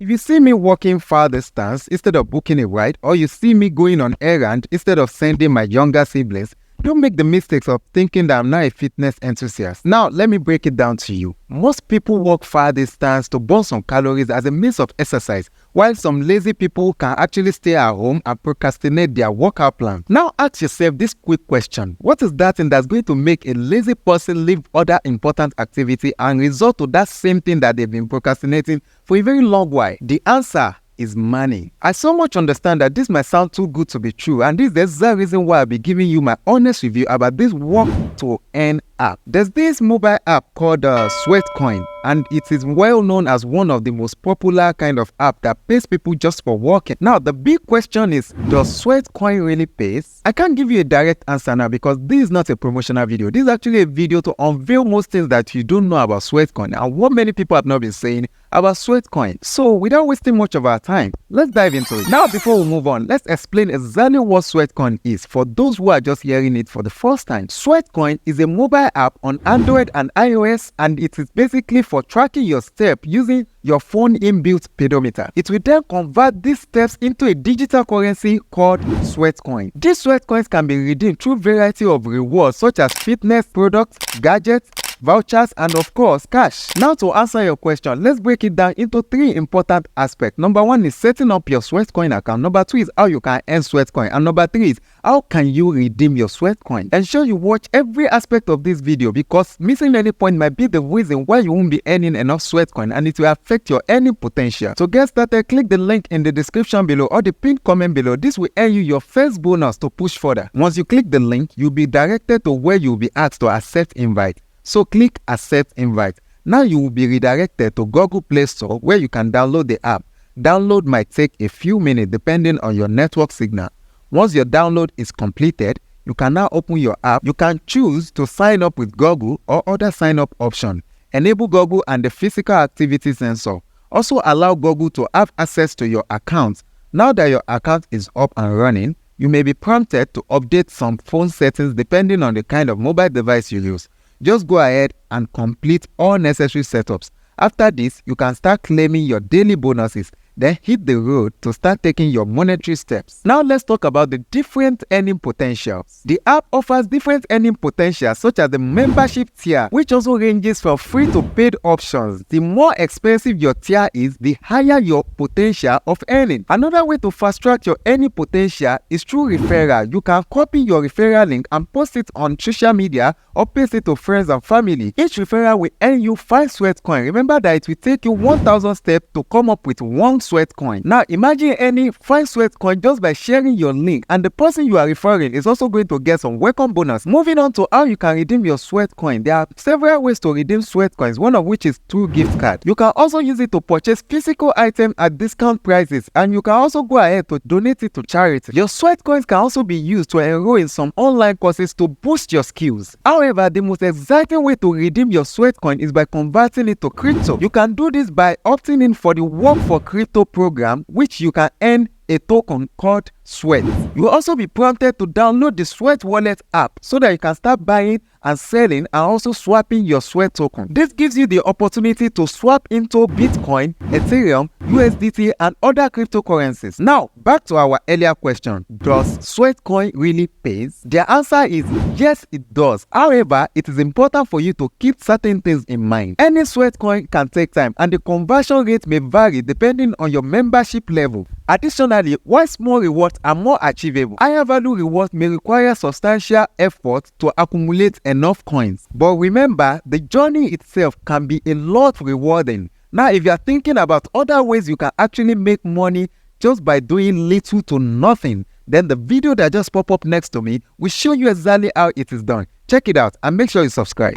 If you see me walking far distance instead of booking a ride, or you see me going on errand instead of sending my younger siblings, don't make the mistakes of thinking that I'm not a fitness enthusiast. Now, let me break it down to you. Most people walk far distance to burn some calories as a means of exercise, while some lazy people can actually stay at home and procrastinate their workout plan. Now ask yourself this quick question: what is that thing that's going to make a lazy person leave other important activity and resort to that same thing that they've been procrastinating for a very long while? The answer is money. I so much understand that this might sound too good to be true, and this is the exact reason why I'll be giving you my honest review about this work to earn app. There's this mobile app called Sweatcoin, and it is well known as one of the most popular kind of app that pays people just for working. Now the big question is, does Sweatcoin really pay? I can't give you a direct answer now because this is not a promotional video. This is actually a video to unveil most things that you don't know about Sweatcoin and what many people have not been saying about Sweatcoin. So without wasting much of our time, let's dive into it. Now before we move on, let's explain exactly what Sweatcoin is for those who are just hearing it for the first time. Sweatcoin is a mobile app on Android and iOS, and it is basically for tracking your steps using your phone inbuilt pedometer. It will then convert these steps into a digital currency called Sweatcoin. These Sweatcoins can be redeemed through a variety of rewards such as fitness products, gadgets, vouchers, and of course cash. Now to answer your question, let's break it down into three important aspects. Number one is setting up your Sweatcoin account. Number two is how you can earn Sweatcoin, and number three is how can you redeem your Sweatcoin. Ensure you watch every aspect of this video because missing any point might be the reason why you won't be earning enough Sweatcoin, and it will affect your earning potential. To get started, click the link in the description below or the pinned comment below. This will earn you your first bonus to push further. Once you click the link, you'll be directed to where you'll be asked to accept invite. So click accept invite. Now you will be redirected to Google Play Store where you can download the app. Download might take a few minutes depending on your network signal. Once your download is completed, you can now open your app. You can choose to sign up with Google or other sign up option. Enable Google and the physical activity sensor. Also allow Google to have access to your account. Now that your account is up and running, you may be prompted to update some phone settings depending on the kind of mobile device you use. Just go ahead and complete all necessary setups. After this, you can start claiming your daily bonuses, then hit the road to start taking your monetary steps. Now let's talk about the different earning potentials. The app offers different earning potentials such as the membership tier, which also ranges from free to paid options. The more expensive your tier is, the higher your potential of earning. Another way to fast track your earning potential is through referral. You can copy your referral link and post it on social media or paste it to friends and family. Each referral will earn you 5 Sweatcoin. Remember that it will take you 1,000 steps to come up with 1 Sweatcoin. Now imagine earning 5 Sweatcoin just by sharing your link, and the person you are referring is also going to get some welcome bonus. Moving on to how you can redeem your Sweatcoin. There are several ways to redeem Sweatcoins, one of which is through gift card. You can also use it to purchase physical items at discount prices, and you can also go ahead to donate it to charity. Your Sweatcoins can also be used to enroll in some online courses to boost your skills. However, the most exciting way to redeem your Sweatcoin is by converting it to crypto. You can do this by opting in for the Work for Crypto program, which you can earn a token called Sweat. You will also be prompted to download the Sweat Wallet app so that you can start buying and selling and also swapping your Sweat token. This gives you the opportunity to swap into Bitcoin, Ethereum, USDT, and other cryptocurrencies. Now, back to our earlier question: does Sweatcoin really pay? The answer is yes, it does. However, it is important for you to keep certain things in mind. Any Sweatcoin can take time, and the conversion rate may vary depending on your membership level. Additionally, while small rewards are more achievable, higher value rewards may require substantial effort to accumulate enough coins. But remember, the journey itself can be a lot rewarding. Now, if you are thinking about other ways you can actually make money just by doing little to nothing, then the video that just popped up next to me will show you exactly how it is done. Check it out and make sure you subscribe.